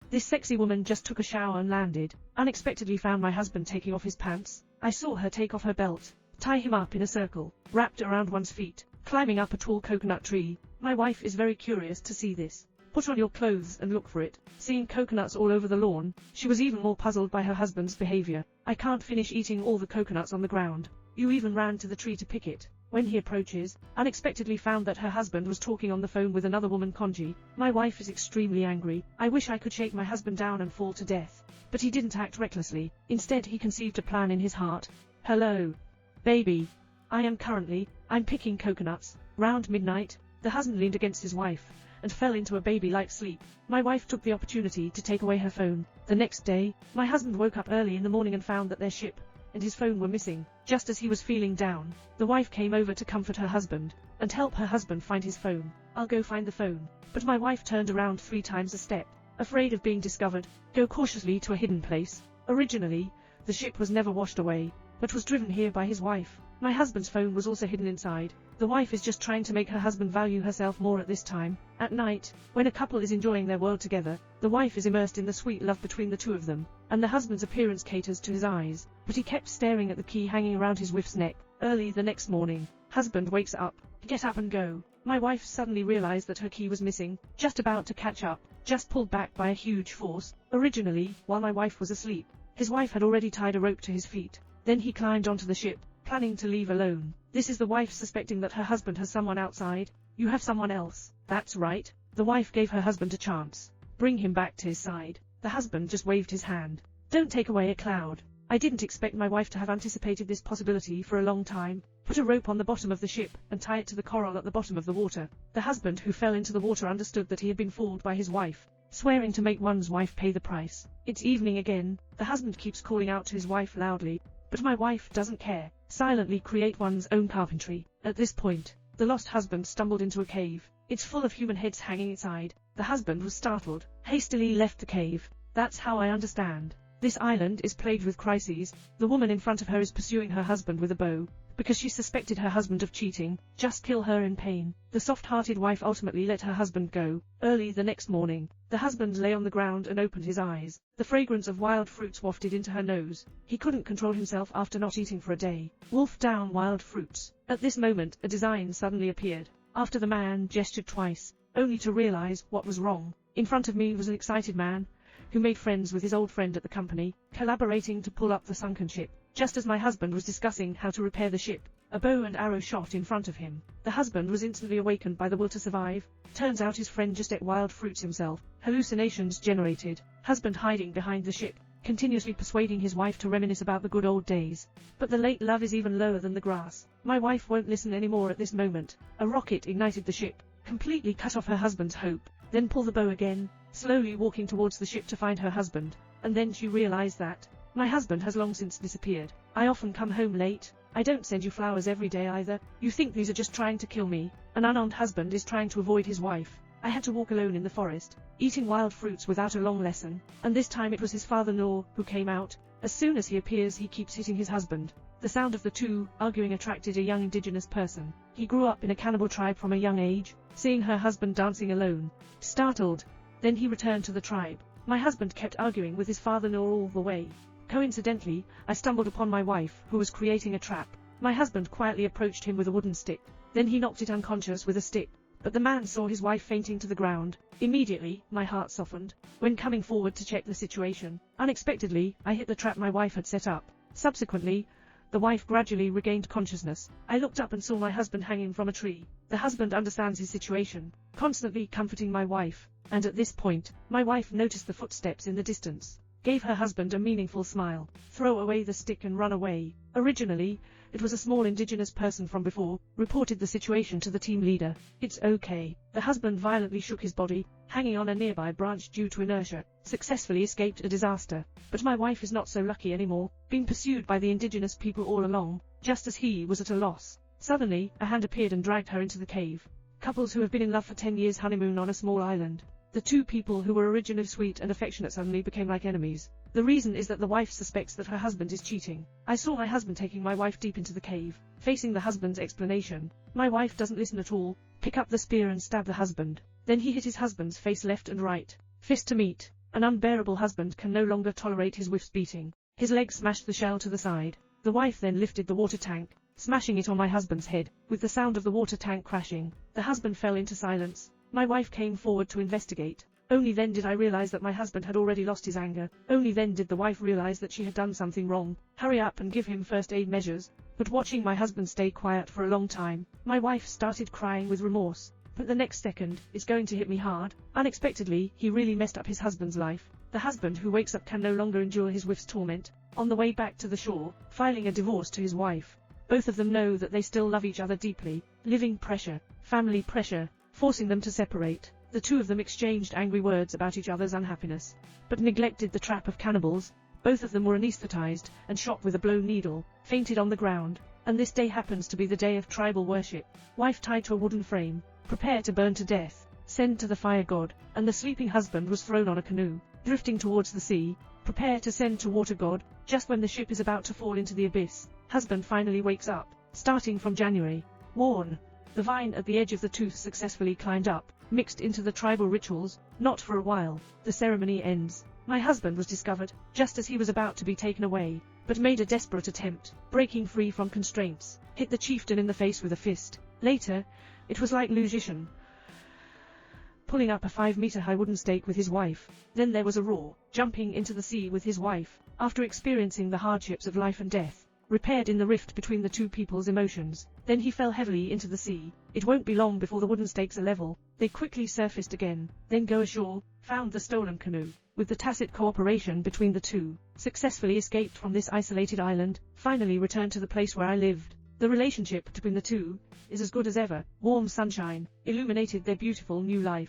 This sexy woman just took a shower and landed. Unexpectedly found my husband taking off his pants. I saw her take off her belt, tie him up in a circle, wrapped around one's feet, climbing up a tall coconut tree. My wife is very curious to see this. Put on your clothes and look for it. Seeing coconuts all over the lawn, she was even more puzzled by her husband's behavior. I can't finish eating all the coconuts on the ground. You even ran to the tree to pick it. When he approaches, unexpectedly found that her husband was talking on the phone with another woman, Konji. My wife is extremely angry. I wish I could shake my husband down and fall to death. But he didn't act recklessly. Instead he conceived a plan in his heart. Hello, baby. I'm picking coconuts. Round midnight, the husband leaned against his wife and fell into a baby-like sleep. My wife took the opportunity to take away her phone. The next day, my husband woke up early in the morning and found that their ship and his phone were missing. Just as he was feeling down, the wife came over to comfort her husband and help her husband find his phone. I'll go find the phone. But my wife turned around 3 times a step, afraid of being discovered. Go cautiously to a hidden place. Originally, the ship was never washed away, but was driven here by his wife. My husband's phone was also hidden inside. The wife is just trying to make her husband value herself more at this time. At night, when a couple is enjoying their world together, the wife is immersed in the sweet love between the two of them, and the husband's appearance caters to his eyes, but he kept staring at the key hanging around his wife's neck. Early the next morning, husband wakes up. Get up and go. My wife suddenly realized that her key was missing, just about to catch up, just pulled back by a huge force. Originally, while my wife was asleep, his wife had already tied a rope to his feet. Then he climbed onto the ship, planning to leave alone. This is the wife suspecting that her husband has someone outside. You have someone else. That's right. The wife gave her husband a chance. Bring him back to his side. The husband just waved his hand. Don't take away a cloud. I didn't expect my wife to have anticipated this possibility for a long time. Put a rope on the bottom of the ship and tie it to the coral at the bottom of the water. The husband who fell into the water understood that he had been fooled by his wife, swearing to make one's wife pay the price. It's evening again. The husband keeps calling out to his wife loudly, but my wife doesn't care. Silently create one's own carpentry. At this point, the lost husband stumbled into a cave. It's full of human heads hanging inside. The husband was startled, hastily left the cave. That's how I understand. This island is plagued with crises. The woman in front of her is pursuing her husband with a bow, because she suspected her husband of cheating. Just kill her in pain. The soft-hearted wife ultimately let her husband go. Early the next morning, the husband lay on the ground and opened his eyes. The fragrance of wild fruits wafted into her nose. He couldn't control himself after not eating for a day. Wolf down wild fruits. At this moment, a design suddenly appeared. After the man gestured twice, only to realize what was wrong. In front of me was an excited man, who made friends with his old friend at the company, collaborating to pull up the sunken ship. Just as my husband was discussing how to repair the ship, a bow and arrow shot in front of him. The husband was instantly awakened by the will to survive. Turns out his friend just ate wild fruits himself. Hallucinations generated. Husband hiding behind the ship, continuously persuading his wife to reminisce about the good old days. But the late love is even lower than the grass. My wife won't listen anymore at this moment. A rocket ignited the ship, completely cut off her husband's hope. Then pull the bow again, slowly walking towards the ship to find her husband. And then she realized that my husband has long since disappeared. I often come home late. I don't send you flowers every day either. You think these are just trying to kill me? An unarmed husband is trying to avoid his wife. I had to walk alone in the forest, eating wild fruits without a long lesson. And this time it was his father-in-law who came out. As soon as he appears, he keeps hitting his husband. The sound of the two arguing attracted a young indigenous person. He grew up in a cannibal tribe from a young age, seeing her husband dancing alone. Startled. Then he returned to the tribe. My husband kept arguing with his father-in-law all the way. Coincidentally, I stumbled upon my wife, who was creating a trap. My husband quietly approached him with a wooden stick. Then he knocked it unconscious with a stick. But the man saw his wife fainting to the ground. Immediately, my heart softened. When coming forward to check the situation, unexpectedly, I hit the trap my wife had set up. Subsequently, the wife gradually regained consciousness. I looked up and saw my husband hanging from a tree. The husband understands his situation, constantly comforting my wife. And at this point, my wife noticed the footsteps in the distance, gave her husband a meaningful smile. Throw away the stick and run away. Originally, it was a small indigenous person from before, reported the situation to the team leader. It's okay. The husband violently shook his body, hanging on a nearby branch due to inertia, successfully escaped a disaster. But my wife is not so lucky anymore, being pursued by the indigenous people all along, just as he was at a loss. Suddenly, a hand appeared and dragged her into the cave. Couples who have been in love for 10 years honeymoon on a small island. The two people who were originally sweet and affectionate suddenly became like enemies. The reason is that the wife suspects that her husband is cheating. I saw my husband taking my wife deep into the cave. Facing the husband's explanation, my wife doesn't listen at all. Pick up the spear and stab the husband. Then he hit his husband's face left and right. Fist to meet. An unbearable husband can no longer tolerate his wife's beating. His leg smashed the shell to the side. The wife then lifted the water tank, smashing it on my husband's head. With the sound of the water tank crashing, the husband fell into silence. My wife came forward to investigate. Only then did I realize that my husband had already lost his anger. Only then did the wife realize that she had done something wrong. Hurry up and give him first aid measures. But watching my husband stay quiet for a long time, my wife started crying with remorse. But the next second, it's going to hit me hard. Unexpectedly, he really messed up his husband's life. The husband who wakes up can no longer endure his wife's torment. On the way back to the shore, filing a divorce to his wife. Both of them know that they still love each other deeply. Living pressure, family pressure, forcing them to separate. The two of them exchanged angry words about each other's unhappiness, but neglected the trap of cannibals. Both of them were anesthetized and shot with a blown needle, fainted on the ground, and this day happens to be the day of tribal worship. Wife tied to a wooden frame, prepare to burn to death, send to the fire god, and the sleeping husband was thrown on a canoe, drifting towards the sea, prepare to send to water god. Just when the ship is about to fall into the abyss, husband finally wakes up. Starting from January, warn. The vine at the edge of the tooth successfully climbed up, mixed into the tribal rituals. Not for a while. The ceremony ends. My husband was discovered, just as he was about to be taken away, but made a desperate attempt, breaking free from constraints, hit the chieftain in the face with a fist. Later, it was like logician, pulling up a 5-meter-high wooden stake with his wife. Then there was a roar, jumping into the sea with his wife, after experiencing the hardships of life and death, repaired in the rift between the two people's emotions. Then he fell heavily into the sea. It won't be long before the wooden stakes are level. They quickly surfaced again, then go ashore, found the stolen canoe. With the tacit cooperation between the two, successfully escaped from this isolated island, finally returned to the place where I lived. The relationship between the two is as good as ever. Warm sunshine illuminated their beautiful new life.